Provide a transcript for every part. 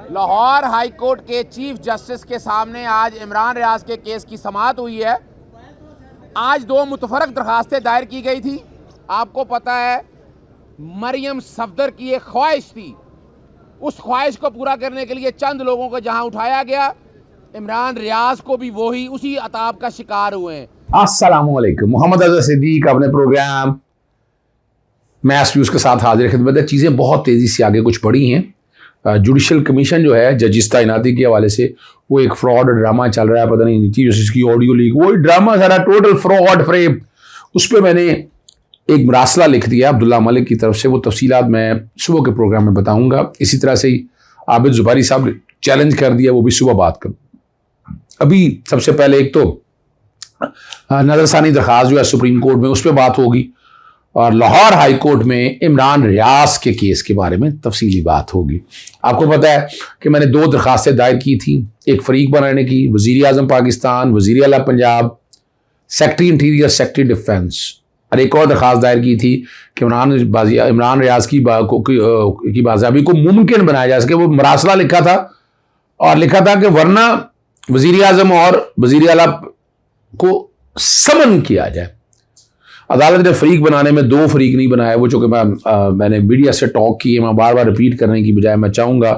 Lahore high court के chief justice के सामने आज इमरान रियाज के केस की समाअत हुई है। आज दो मुतफरक दरखास्तें दायर की गई थी। आपको पता है मरियम सफदर की एक ख्वाहिश थी, उस ख्वाहिश को पूरा करने के लिए चंद लोगों को जहां उठाया गया, इमरान रियाज को भी वही उसी अताब का शिकार हुए हैं। अस्सलामुअलैकुम, मोहम्मद अजहर सिद्दीक अपने प्रोग्राम मैथ व्यूज के साथ हाजिर खिदमत है। चीज़ें बहुत तेज़ी से आगे कुछ बढ़ी हैं। जुडिशल कमीशन जो है जजिस तैनाती के हवाले से वो एक फ्रॉड ड्रामा चल रहा है, पता नहीं चीफ जस्टिस की ऑडियो लीक, वो ड्रामा सारा टोटल फ्रॉड फ्रेम। उस पर मैंने एक मरासला लिख दिया अब्दुल्ला मलिक की तरफ से, वो तफसीलात मैं सुबह के प्रोग्राम में बताऊंगा। इसी तरह से ही आबिद जुबारी साहब ने चैलेंज कर दिया, वो भी सुबह बात करूँ। अभी सबसे पहले एक तो नजरसानी दरखास्त जो है सुप्रीम कोर्ट में, उस पर बात होगी, और लाहौर हाई कोर्ट में इमरान रियाज के केस के बारे में तफसीली बात होगी। आपको पता है कि मैंने दो दरखास्तें दायर की थी, एक फरीक बनाने की, वजीर आजम पाकिस्तान, वजीर आला Punjab, secretary interior, secretary defence, और एक और दरखास्त दायर की थी कि इमरान रियाज की बाजियाबी को मुमकिन बनाया जा सके। वो मरासला लिखा था और लिखा था कि वरना वजीर आजम और वजीर आला को समन किया जाए। अदालत ने फरीक बनाने में दो फरीक नहीं बनाया। वो चूँकि मैंने मीडिया से टॉक की है, मैं बार बार रिपीट करने की बजाय मैं चाहूँगा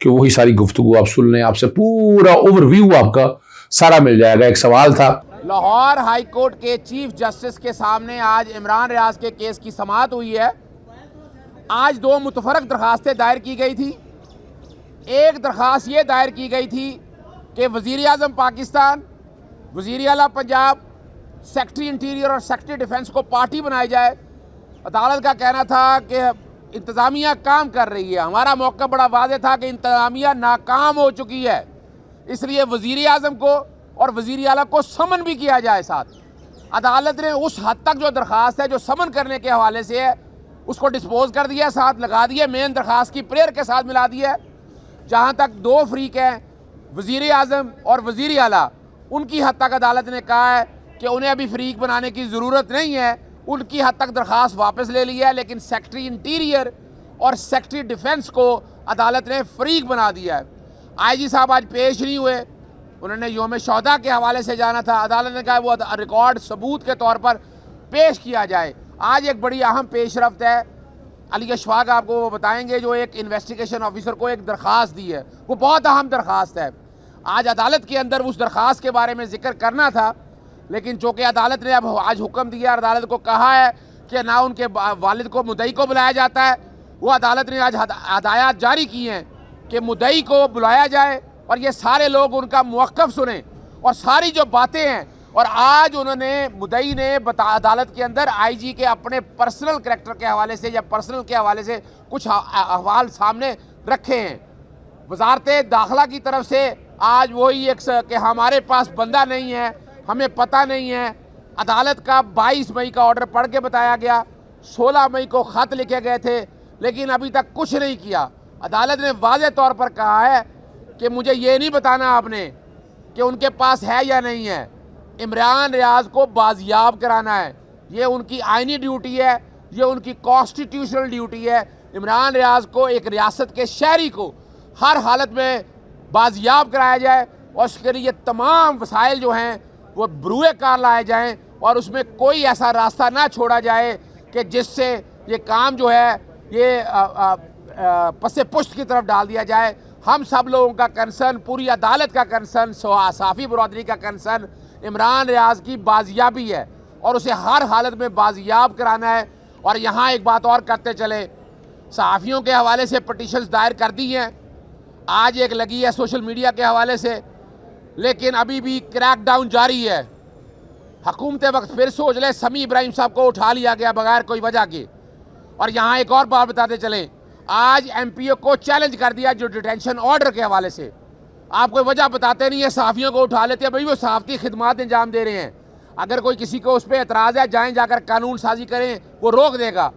कि वही सारी गुफ्तगू आप सुन लें, आपसे पूरा ओवरव्यू आपका सारा मिल जाएगा। एक सवाल था, लाहौर हाई कोर्ट के चीफ जस्टिस के सामने आज इमरान रियाज के केस की समाअत हुई है। आज दो मुतफरक दरखास्तें दायर की गई थी। एक दरखास्त ये दायर की गई थी कि वजीर आजम पाकिस्तान, वजीर आला पंजाब, सेक्रेटरी इंटीरियर और सेक्रेटरी डिफेंस को पार्टी बनाई जाए। अदालत का कहना था कि इंतज़ामिया काम कर रही है। हमारा मौका बड़ा वाज़ेह था कि इंतज़ामिया नाकाम हो चुकी है, इसलिए वज़ीर आज़म को और वज़ीर आला को समन भी किया जाए। साथ अदालत ने उस हद तक जो दरख्वास्त है जो समन करने के हवाले से है उसको डिस्पोज कर दिया, साथ लगा दिया, मेन दरख्वास्त की प्रेयर के साथ मिला दिया। जहाँ तक दो फरीक हैं, वज़ीर आज़म और वज़ीर आला, उनकी हद तक अदालत ने कहा है कि उन्हें अभी फरीक बनाने की ज़रूरत नहीं है, उनकी हद तक दरख्वास्त वापस ले ली है। लेकिन सेक्रेटरी इंटीरियर और सेक्रेटरी डिफेंस को अदालत ने फरीक बना दिया है। आईजी साहब आज पेश नहीं हुए, उन्होंने योम शोहदा के हवाले से जाना था। अदालत ने कहा वो रिकॉर्ड सबूत के तौर पर पेश किया जाए। आज एक बड़ी अहम पेशरफ्त है, अली अशफाक आपको वो बताएंगे, जो एक इन्वेस्टिगेशन ऑफिसर को एक दरख्वास्त दी है, वो बहुत अहम दरख्वास्त है। आज अदालत के अंदर उस दरख्वास्त के बारे में जिक्र करना था, लेकिन चूँकि अदालत ने अब आज हुक्म दिया, अदालत को कहा है कि ना उनके वालिद को मुद्दई को बुलाया जाता है। वो अदालत ने आज हदायत जारी की हैं कि मुद्दई को बुलाया जाए और ये सारे लोग उनका मौक़िफ़ सुने और सारी जो बातें हैं। और आज उन्होंने मुद्दई ने अदालत के अंदर आईजी के अपने पर्सनल करैक्टर के हवाले से या पर्सनल के हवाले से कुछ अहवाल सामने रखे हैं। वजारत दाखिला की तरफ से आज वही एक कि हमारे पास बंदा नहीं है, हमें पता नहीं है। अदालत का 22 मई का ऑर्डर पढ़ के बताया गया, 16 मई को ख़त लिखे गए थे, लेकिन अभी तक कुछ नहीं किया। अदालत ने वाज़ेह तौर पर कहा है कि मुझे ये नहीं बताना आपने कि उनके पास है या नहीं है, इमरान रियाज को बाजियाब कराना है। ये उनकी आइनी ड्यूटी है, ये उनकी कॉन्स्टिट्यूशनल ड्यूटी है। इमरान रियाज को, एक रियासत के शहरी को, हर हालत में बाजियाब कराया जाए और उसके लिए तमाम वसाइल जो हैं वो बरूए कार लाए जाएं और उसमें कोई ऐसा रास्ता ना छोड़ा जाए कि जिससे ये काम जो है ये पसे पुश्त की तरफ डाल दिया जाए। हम सब लोगों का कंसर्न, पूरी अदालत का कंसर्न, साफ़ी बरदरी का कंसर्न इमरान रियाज की बाजियाबी है और उसे हर हालत में बाजियाब कराना है। और यहाँ एक बात और करते चले, सहाफ़ियों के हवाले से पटिशन्स दायर कर दी हैं, आज एक लगी है सोशल मीडिया के हवाले से, लेकिन अभी भी क्रैकडाउन जारी है। हुकूमत वक्त फिर सोच ले, समी इब्राहिम साहब को उठा लिया गया बगैर कोई वजह के। और यहाँ एक और बात बताते चलें, आज एमपीओ को चैलेंज कर दिया जो डिटेंशन ऑर्डर के हवाले से। आप कोई वजह बताते नहीं है, सहाफ़ियों को उठा लेते हैं, भाई वो सहाफ़ती खिदमात अंजाम दे रहे हैं। अगर कोई किसी को उस पर एतराज़ है, जाएँ जाकर कानून साजी करें, वो रोक देगा।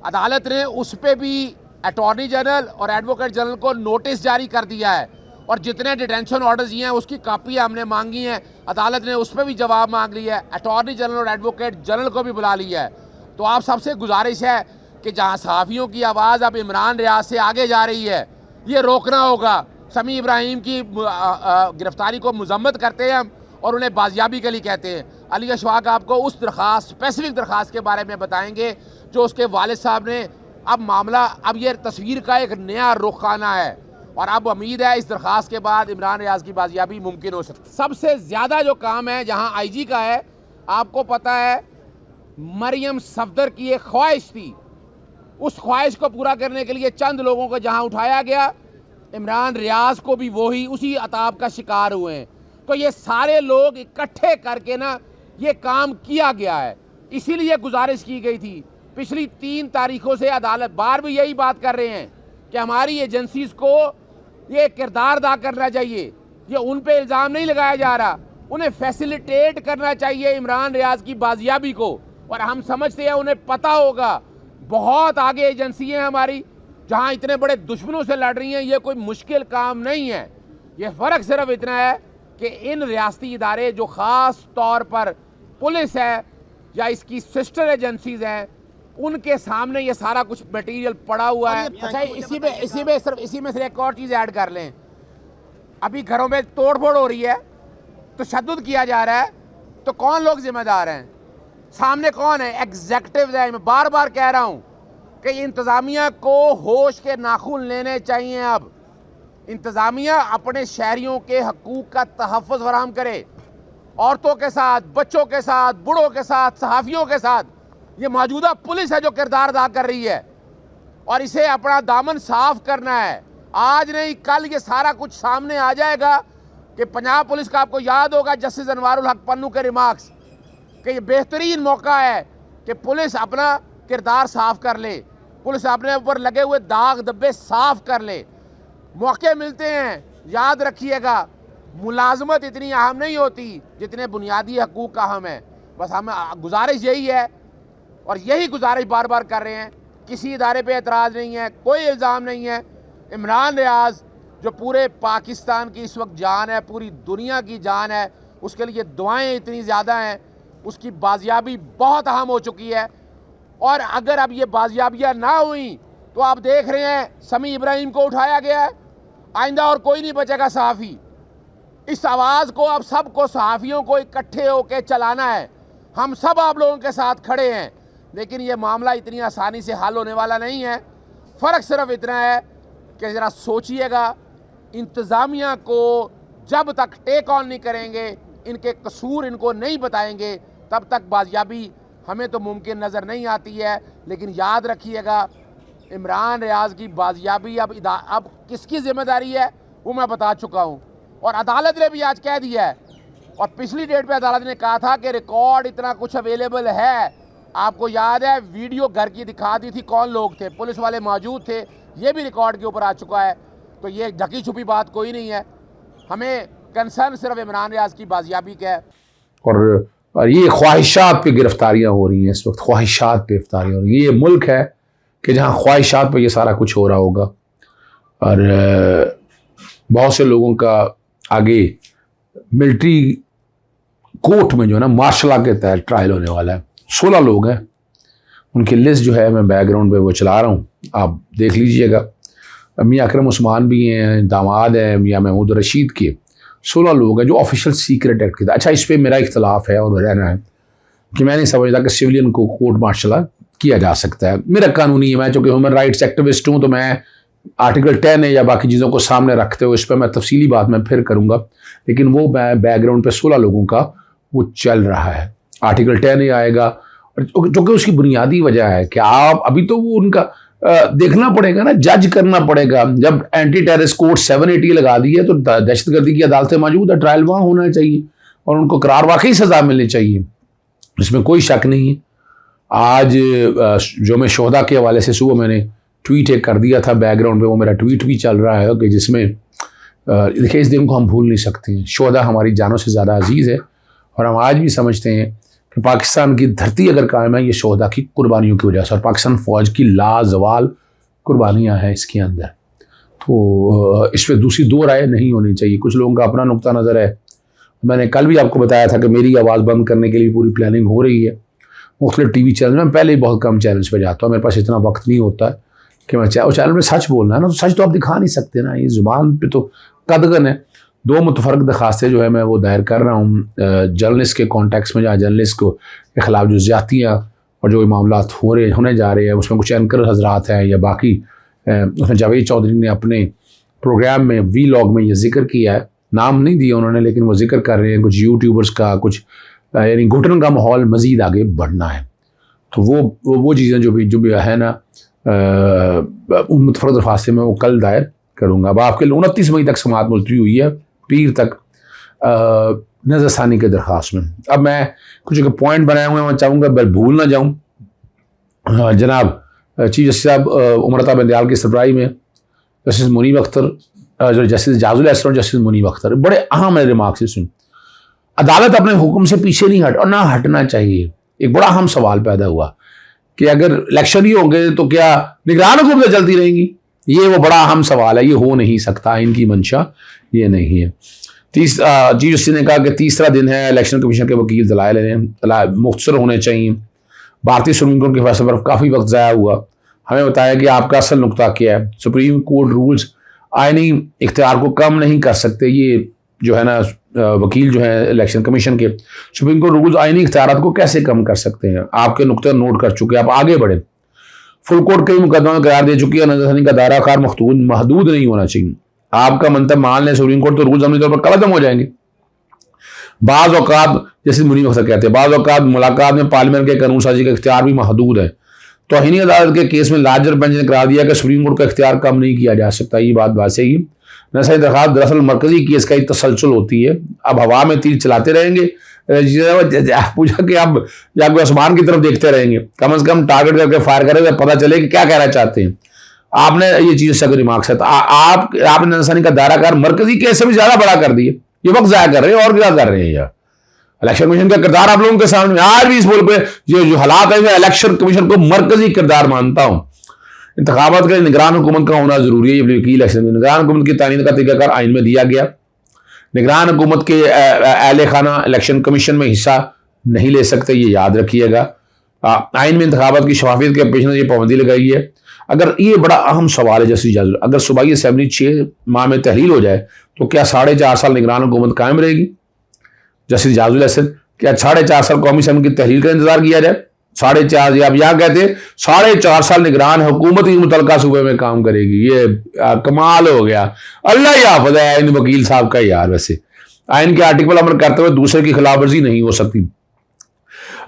अदालत ने उस पर भी अटॉर्नी जनरल और एडवोकेट जनरल को नोटिस जारी कर दिया है और जितने डिटेंशन ऑर्डर्स दिए हैं उसकी कापी हमने मांगी है। अदालत ने उस पर भी जवाब मांग लिया है, अटॉर्नी जनरल और एडवोकेट जनरल को भी बुला लिया है। तो आप सबसे गुजारिश है कि जहाँ सहाफ़ियों की आवाज़ अब इमरान रियाज से आगे जा रही है, ये रोकना होगा। समी इब्राहिम की गिरफ्तारी को मजम्मत करते हैं हम और उन्हें बाजियाबी के लिए कहते हैं। अली अशफाक आपको उस दरख्वास्त, स्पेसिफिक दरख्वास्त के बारे में बताएंगे जो उसके वालिद साहब ने, अब मामला, अब ये तस्वीर का एक नया रुख आना है और अब उम्मीद है इस दरख्वास्त के बाद इमरान रियाज की बाजियाबी मुमकिन हो सकती है। सबसे ज़्यादा जो काम है जहाँ IG का है, आपको पता है मरियम सफदर की एक ख्वाहिश थी, उस ख्वाहिश को पूरा करने के लिए चंद लोगों को जहाँ उठाया गया, इमरान रियाज को भी वही उसी अताब का शिकार हुए हैं। तो ये सारे लोग इकट्ठे करके ना ये काम किया गया है, इसीलिए गुजारिश की गई थी। पिछली 3 तारीखों से अदालत बार भी यही बात कर रहे हैं कि हमारी एजेंसीज को ये किरदार अदा करना चाहिए, ये उन पे इल्ज़ाम नहीं लगाया जा रहा, उन्हें फैसिलिटेट करना चाहिए इमरान रियाज की बाजियाबी को। और हम समझते हैं उन्हें पता होगा बहुत आगे एजेंसी है हमारी जहां इतने बड़े दुश्मनों से लड़ रही हैं, ये कोई मुश्किल काम नहीं है। ये फ़र्क सिर्फ इतना है कि इन रियासती इदारे जो ख़ास तौर पर पुलिस है या इसकी सिस्टर एजेंसीज हैं, उनके सामने ये सारा कुछ मटेरियल पड़ा हुआ है। अच्छा, इसी में सिर्फ एक और चीज़ ऐड कर लें, अभी घरों में तोड़ फोड़ हो रही है, तशद्दुद किया जा रहा है, तो कौन लोग जिम्मेदार हैं? सामने कौन है? एग्जेक्टिव है। मैं बार बार कह रहा हूँ कि इंतज़ामिया को होश के नाखून लेने चाहिए। अब इंतज़ामिया अपने शहरियों के हकूक़ का तहफ़्फ़ुज़ फराहम करे, औरतों के साथ, बच्चों के साथ, बूढ़ों के साथ, सहाफ़ियों के साथ। ये मौजूदा पुलिस है जो किरदार अदा कर रही है और इसे अपना दामन साफ करना है। आज नहीं कल ये सारा कुछ सामने आ जाएगा कि पंजाब पुलिस का, आपको याद होगा जस्टिस अनवारुल हक पन्नू के रिमार्क्स, कि ये बेहतरीन मौका है कि पुलिस अपना किरदार साफ कर ले, पुलिस अपने ऊपर लगे हुए दाग धब्बे साफ कर ले। मौके मिलते हैं, याद रखिएगा, मुलाजमत इतनी अहम नहीं होती जितने बुनियादी हकूक़ अहम है। बस हम गुजारिश यही है और यही गुजारिश बार बार कर रहे हैं, किसी इदारे पे एतराज़ नहीं है, कोई इल्ज़ाम नहीं है। इमरान रियाज जो पूरे पाकिस्तान की इस वक्त जान है, पूरी दुनिया की जान है, उसके लिए दुआएं इतनी ज़्यादा हैं, उसकी बाजियाबी बहुत अहम हो चुकी है। और अगर अब ये बाजियाबियाँ ना हुई तो आप देख रहे हैं समी इब्राहिम को उठाया गया है, आइंदा और कोई नहीं बचेगा सहाफ़ी। इस आवाज़ को अब सबको, सहाफ़ियों को इकट्ठे होकर चलाना है। हम सब आप लोगों के साथ खड़े हैं, लेकिन ये मामला इतनी आसानी से हल होने वाला नहीं है। फ़र्क सिर्फ इतना है कि ज़रा सोचिएगा, इंतज़ामिया को जब तक टेक ऑन नहीं करेंगे, इनके कसूर इनको नहीं बताएंगे, तब तक बाजियाबी हमें तो मुमकिन नज़र नहीं आती है। लेकिन याद रखिएगा, इमरान रियाज की बाजियाबी अब किसकी ज़िम्मेदारी है वो मैं बता चुका हूँ और अदालत ने भी आज कह दिया है। और पिछली डेट पे अदालत ने कहा था कि रिकॉर्ड इतना कुछ अवेलेबल है। आपको याद है वीडियो घर की दिखा दी थी, कौन लोग थे, पुलिस वाले मौजूद थे, ये भी रिकॉर्ड के ऊपर आ चुका है। तो ये ढकी छुपी बात कोई नहीं है, हमें कंसर्न सिर्फ इमरान रियाज की बाजियाबी का है। और ये ख्वाहिशात पे गिरफ्तारियाँ हो रही हैं इस वक्त, ख्वाहिशात पे गिरफ्तारियाँ हो रही हैं। ये मुल्क है कि जहाँ ख्वाहिशात पे ये सारा कुछ हो रहा होगा और बहुत से लोगों का आगे मिलिट्री कोर्ट में जो है ना मार्शल लॉ के तहत ट्रायल होने वाला है। 16 लोग हैं, उनकी लिस्ट जो है मैं बैकग्राउंड पे वो चला रहा हूँ, आप देख लीजिएगा। मियाँ अकरम उस्मान भी हैं, दामाद हैं मियाँ महमूद रशीद के। 16 लोग हैं जो ऑफिशियल सीक्रेट एक्ट के था। अच्छा, इस पर मेरा इख्तलाफ है और रहना है कि मैं नहीं समझता कि सिविलियन को कोर्ट मार्शल किया जा सकता है। मेरा कानूनी है, मैं चूँकि ह्यूमन राइट्स एक्टिविस्ट हूँ तो मैं आर्टिकल 10 है या बाकी चीज़ों को सामने रखते हुए इस पर मैं तफसीली बात मैं फिर करूँगा। लेकिन वो बैकग्राउंड पे 16 लोगों का वो चल रहा है। आर्टिकल 10 ही आएगा जो कि उसकी बुनियादी वजह है कि आप अभी तो वो उनका देखना पड़ेगा ना, जज करना पड़ेगा। जब एंटी टेररिस्ट कोर्ट 780 लगा दी है तो दहशतगर्दी की अदालतें मौजूद है, ट्रायल वहाँ होना चाहिए और उनको करार वाकई सज़ा मिलनी चाहिए, इसमें कोई शक नहीं है। आज जो मैं शोहदा के हवाले से सुबह मैंने ट्वीट एक कर दिया था, बैकग्राउंड पे वो मेरा ट्वीट भी चल रहा है कि जिसमें देखिए इस दिन को हम भूल नहीं सकते हैं। शोहदा हमारी जानों से ज़्यादा अजीज़ है और हम आज भी समझते हैं कि पाकिस्तान की धरती अगर कायम है ये शोहदा की कुर्बानियों की वजह से, और पाकिस्तान फ़ौज की लाजवाल कुर्बानियाँ हैं इसके अंदर। तो इस पर दूसरी दो राय नहीं होनी चाहिए। कुछ लोगों का अपना नुक्ता नज़र है। मैंने कल भी आपको बताया था कि मेरी आवाज़ बंद करने के लिए पूरी प्लानिंग हो रही है। मुख्तलिफ TV चैनल में पहले ही बहुत कम चैनल्स पर जाता हूँ, मेरे पास इतना वक्त नहीं होता है कि मैं उस चैनल में सच बोलना है ना, तो सच तो आप दिखा नहीं सकते ना, ये ज़ुबान पे तो कदगन है। 2 मुतफरक दरखास्तें जो है मैं वो दायर कर रहा हूँ जर्नलिस्ट के कॉन्टेक्स्ट में, जहाँ जर्नलिस्ट के ख़िलाफ़ जो ज़्यादतियाँ और जो मामला होने जा रहे हैं, उसमें कुछ एंकर हजरात हैं या बाकी उसमें जावेद चौधरी ने अपने प्रोग्राम में वीलॉग में ये जिक्र किया है, नाम नहीं दिया उन्होंने, लेकिन वो जिक्र कर रहे हैं कुछ यूट्यूबर्स का, कुछ यानी घुटन का माहौल मज़ीद आगे बढ़ना है। तो वो चीज़ें जो भी है ना उन मुतफरक दरख्वास्तें में वो कल दायर करूँगा। अब आपके 29 मई तक समाअत मुलतवी हुई है, पीर तक नज़रसानी के दरख्वास्त में। अब मैं कुछ पॉइंट बनाए हुए हैं, मैं चाहूँगा भूल ना जाऊँ। जनाब चीफ जस्टिस साहब उमर अता बंदयाल की सरबराही में जस्टिस मुनीब अख्तर, जो जस्टिस जाजुल अहसन और जस्टिस मुनीब अख्तर, बड़े अहम रिमार्क्स सुन। अदालत अपने हुक्म से पीछे नहीं और ना हटना चाहिए। एक बड़ा अहम सवाल पैदा हुआ कि अगर इलेक्शन ही होंगे तो क्या निगरान हुकूमतें चलती रहेंगी? ये वो बड़ा अहम सवाल है, ये हो नहीं सकता, इनकी मंशा ये नहीं है। चीफ जस्टिस ने कहा कि तीसरा दिन है, इलेक्शन कमीशन के वकील दलाइल मुख्तसर होने चाहिए। भारतीय सुप्रीम कोर्ट के फैसले पर काफ़ी वक्त ज़ाया हुआ। हमें बताया कि आपका असल नुकता क्या है। सुप्रीम कोर्ट रूल्स आईनी इख्तियार को कम नहीं कर सकते। ये जो है ना वकील जो है इलेक्शन कमीशन के, सुप्रीम कोर्ट रूल्स आईनी इख्तियारात को कैसे कम कर सकते हैं? आपके नुकते नोट कर चुके, आप आगे बढ़े। फुल कोर्ट कई मुकदमा में करार दे चुकी है, नजरसानी का दायरा कार महदूद नहीं होना चाहिए। आपका मंतब मान लें सुप्रीम कोर्ट, तो रूल्स अमली तौर पर खत्म हो जाएंगे। बाज़ औक़ात जैसे मुनीब अख्तर कहते हैं, बाज़ औक़ात मुलाकात में पार्लियामेंट के कानून साजी का इख्तियार भी महदूद है। तौहीनी अदालत के केस में लार्जर बेंच ने करार दिया कि सुप्रीम कोर्ट का इख्तियार कम नहीं किया जा सकता। ये बात सही है। नज़रसानी दरख्वास्त दरअसल मरकजी केस का ही तसलसल होती है। अब हवा में तीर चलाते रहेंगे, पूछा कि आप या कोई आसमान की तरफ देखते रहेंगे, कम से कम टारगेट करके फायर करें, पता चले कि क्या कहना चाहते हैं। आपने ये चीज़ से रिमार्क्स है, तो आपने नज़रसानी का दायरा कार मरकजी केस से भी ज़्यादा बड़ा कर दिए। ये वक्त ज़ाया कर रहे हैं और क्या कर रहे हैं यार। इलेक्शन कमीशन का किरदार आप लोगों के सामने आज भी इस मुल्क पे जो हालात है, मैं इलेक्शन कमीशन को मरकजी किरदार मानता हूँ। इंतखाबात के निगरान हुकूमत का होना जरूरी है। ये वकील इलेक्शन में निगरान हुकूमत की तानीत का तरीकाकार आइन में दिया गया। निगरान हुकूमत के अहले खाना इलेक्शन कमीशन में हिस्सा नहीं ले सकते, ये याद रखिएगा। आइन में इंतखाबात की शफाफियत के पेश नज़र ये पाबंदी लगाई है। अगर ये बड़ा अहम सवाल है जस्टिस जाजुल, अगर सूबाई असम्बली 6 माह में तहलील हो जाए तो क्या 4.5 साल निगरान हुकूमत कायम रहेगी? जस्टिस जाजुल अहसन, क्या 4.5 साल कौमी असम्बली की तहलील का इंतजार किया जाए? 4.5 या आप यहाँ कहते 4.5 साल निगरान हुकूमत ही मुतलका सूबे में काम करेगी। ये कमाल हो गया। अल्लाह ही हाफ़िज़ है इन वकील साहब का यार। वैसे आइन के आर्टिकल अमल करते हुए दूसरे की खिलाफ वर्जी नहीं हो सकती।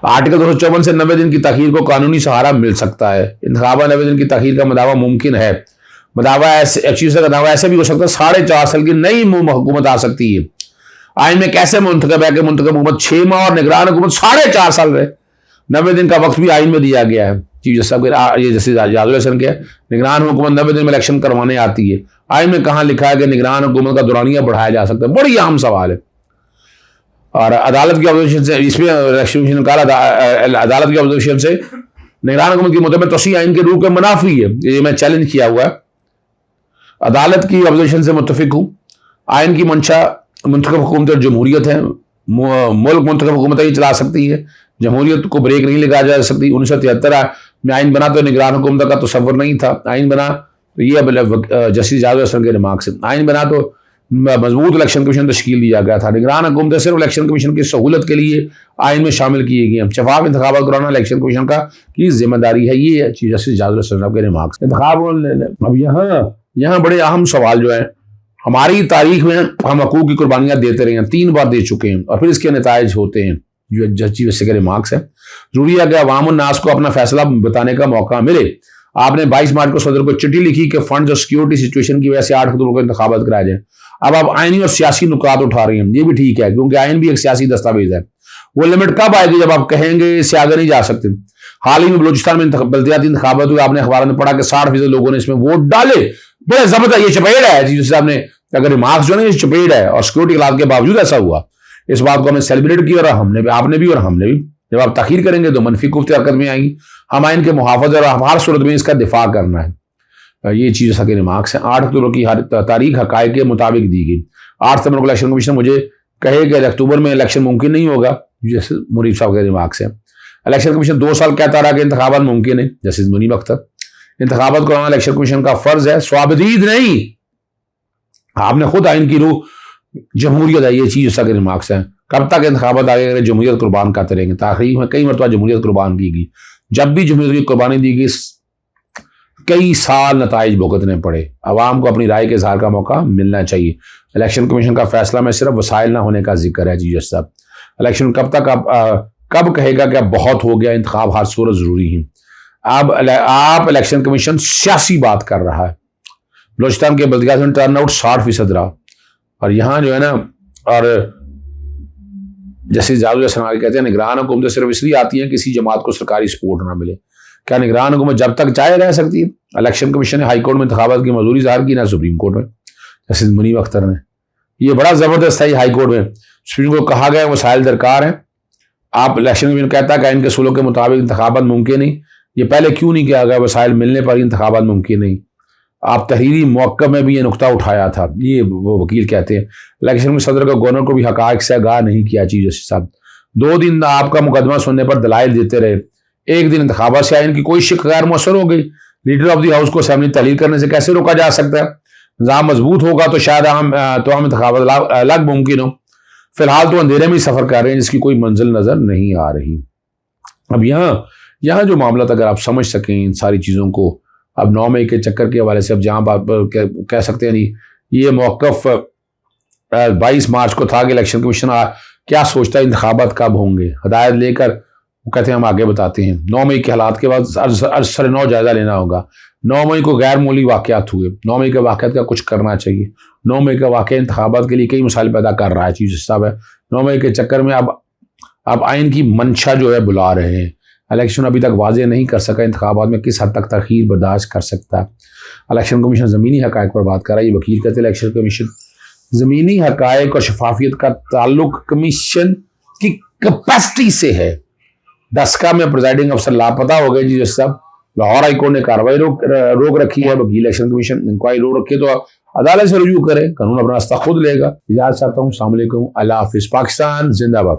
आर्टिकल 254 से 90 दिन की तखीर को कानूनी सहारा मिल सकता है। इंतखाबा 90 दिन की तखीर का मदावा मुमकिन है। मदावा ऐसे भी हो सकता है 4.5 साल की नई हुकूमत आ सकती है। आइन में कैसे मुंतखब है कि मुंतखब हुकूमत 6 माह और निगरान हुकूमत 4.5 साल रहे। 90 दिन का वक्त भी आइन में दिया गया है। चीफ जस्टिस साहब ये जस्टिस जाजुल अहसन के निगरान हुकूमत 90 दिन में इलेक्शन करवाने आती है। आइन में कहाँ लिखा है कि निगरान हुकूमत का दुरानिया बढ़ाया जा सकता है? बड़ी अहम सवाल है। और अदालत की ऑब्जर्वेशन से इसमें इलेक्शन कमीशन का अदालत की ऑब्जर्वेशन से निगरान हुकूमत की मुतबे तोसी आइन के रूप में मुनाफी है। ये मैं चैलेंज किया हुआ है। अदालत की ऑब्जर्वेशन से मुत्तफिक हूँ। आइन की मंशा मुंतखब हुकूमत और जमहूरियत है। मुल्क मुंतखब हुकूमत ही चला सकती है, जमहूरियत को ब्रेक नहीं लगाया जा सकती। 1973 में आइन बना तो निगरान हुकूमत का तसव्वुर नहीं था। आइन बना तो ये जस्टिस जाजुल अहसन के रिमार्क्स से आइन बना तो मजबूत इलेक्शन कमीशन तश्कील दिया गया था। निगरान हुकूमत सिर्फ इलेक्शन कमीशन की सहूलत के लिए आइन में शामिल किए गए हैं। शफाफ इंतखाबात कराना इलेक्शन कमीशन का की जिम्मेदारी है। ये चीफ जस्टिस जाजुल अहसन के रिमार्क्स। इंतखाब अब यहाँ बड़े अहम सवाल जो है, हमारी तारीख में हम हकूक़ की कुर्बानियाँ देते रहे हैं, 3 बार दे चुके हैं और फिर इसके नताइज होते हैं। जो चीफ जस्टिस के रिमार्क्स है, जरूरी है कि अवाम उन्नास को अपना फैसला बताने का मौका मिले। आपने 22 मार्च को सदर को चिट्ठी लिखी कि फंड और सिक्योरिटी सिचुएशन की वजह से 8 अक्टूबर को इंतखाबात कराए जाए। अब आप आइनी और सियासी नुकात उठा रही हैं, ये भी ठीक है क्योंकि आइन भी एक सियासी दस्तावेज है। वो लिमिट कब आएगी जब आप कहेंगे इससे आगे नहीं जा सकते। हाल ही में बलूचिस्तान में बल्दियाती इंतखाबात हुए, आपने अखबार में पढ़ा कि 60% लोगों ने इसमें वोट डाले। बड़े जबरदस्त ये चपेट है चीफ साहब ने, अगर रिमार्क्स जो है ये चपेट है और सिक्योरिटी हालात के बावजूद ऐसा हुआ। इस बात को हमने सेलिब्रेट किया और हमने भी, आपने भी और हमने भी। जब आप तखीर करेंगे तो मनफी कुफ्ती हरकत में आएंगी। हम आइन के मुहाफ़िज़ और हर सूरत में इसका दिफा करना है। ये चीज़ के रिमार्क्स हैं। 8 अक्टूबर की तारीख हक़ाइक़ के मुताबिक दी गई। 8 सितंबर को इलेक्शन कमीशन मुझे कहे कि अक्टूबर में इलेक्शन मुमकिन नहीं होगा, जैसे मुनीब साहब के रिमार्क्स हैं। इलेक्शन कमीशन 2 साल कहता रहा कि इंतखाबात मुमकिन है, जैसे मुनीब अख्तर। इंतखाबात कराना इलेक्शन कमीशन का फर्ज है, स्वाबदीद नहीं। आपने खुद आइन की रूह जमहूरियत है, ये चीज उसका के रिमार्क्स हैं। कब तक इंतखाबात आगे अगर जमहूरियत कुर्बान करते रहेंगे? तारीख में कई मरतबा जमहूरियत कुर्बान की गई, जब भी जमहूरियत की कुर्बानी दी गई कई साल नताइज भुगतने पड़े। अवाम को अपनी राय के इजहार का मौका मिलना चाहिए। इलेक्शन कमीशन का फैसला में सिर्फ वसाइल ना होने का जिक्र है। जी जज साहब, इलेक्शन कब तक कब कहेगा कि अब बहुत हो गया, इंतखाब हर सूरत जरूरी है? आप इलेक्शन कमीशन सियासी बात कर रहा है। बलोचिस्तान के बल्दियात में टर्नआउट 60% रहा, और यहाँ जो है ना, और जैसे जादू सनारी कहते हैं, निगरान हुकूमतें सिर्फ इसलिए आती हैं किसी जमात को सरकारी सपोर्ट ना मिले। क्या निगरान हुकूमत जब तक चाहे रह सकती है? इलेक्शन कमीशन ने हाई कोर्ट में इंतखाबात की मंजूरी ज़ाहिर की, ना सुप्रीम कोर्ट में जैसे मुनीब अख्तर ने। ये बड़ा ज़बरदस्त है। हाई कोर्ट में सुप्रीम कोर्ट कहा गया वसाइल दरकार हैं। आप इलेक्शन कमीशन कहता है कि इनके सूलों के मुताबिक इंतखाबात मुमकिन नहीं। ये पहले क्यों नहीं किया गया? वसाइल मिलने पर ही इंतखाबात मुमकिन नहीं। आप तहरीरी मौक़िफ़ में भी ये नुकता उठाया था, ये वो वकील कहते हैं। इलेक्शन में सदर को गवर्नर को भी हक़ाइक़ से आगाह नहीं किया। चीज़ साहब 2 दिन आपका मुकदमा सुनने पर दलाइल देते रहे, एक दिन इंतखाबात से आइन की कोई शिक गैर मौसर हो गई। लीडर ऑफ द हाउस को असेंबली तहलील करने से कैसे रोका जा सकता है? निज़ाम मजबूत होगा तो शायद हम इंतखाबात अलग मुमकिन हो। फिलहाल तो अंधेरे में ही सफ़र कर रहे हैं जिसकी कोई मंजिल नज़र नहीं आ रही। अब यहाँ जो मामला अगर आप समझ सकें इन सारी चीज़ों को, अब 9 मई के चक्कर के हवाले से अब जहाँ आप कह सकते हैं नहीं, ये मौक़िफ़ 22 मार्च को था कि इलेक्शन कमीशन क्या सोचता है, इंतखाबात कब होंगे, हदायत लेकर वो कहते हैं हम आगे बताते हैं। 9 मई के हालात के बाद सर नौ जायज़ा लेना होगा। 9 मई को गैर मौली वाक़यात हुए, 9 मई के वाक़यात का कुछ करना चाहिए। 9 मई का वाक़या इंतखाबात के लिए कई मसाइल पैदा कर रहा है। चीज़ साहब है 9 मई के चक्कर में अब आइन की मंशा जो है बुला रहे हैं। इलेक्शन अभी तक वाज़ेह नहीं कर सका, इंतखाबात में किस हद तक तख़ीर बर्दाश्त कर सकता है। इलेक्शन कमीशन ज़मीनी हक़ाइक़ पर बात कर रहा है। ये वकील कहते हैं इलेक्शन कमीशन ज़मीनी हक़ाइक़ और शफाफियत का ताल्लुक कमीशन की कैपेसिटी से है। डस्का में प्रिजाइडिंग अफसर लापता हो गए। जी जज साहब, लाहौर हाई कोर्ट ने कार्रवाई रोक रखी है। वकील इलेक्शन कमीशन इंक्वायरी रोक रखी है तो अदालत से रुजू करे, कानून अपना रास्ता खुद लेगा। इजाज़त चाहता हूँ। अस्सलाम वालेकुम, अल्लाह हाफ़िज़। पाकिस्तान जिंदाबाद।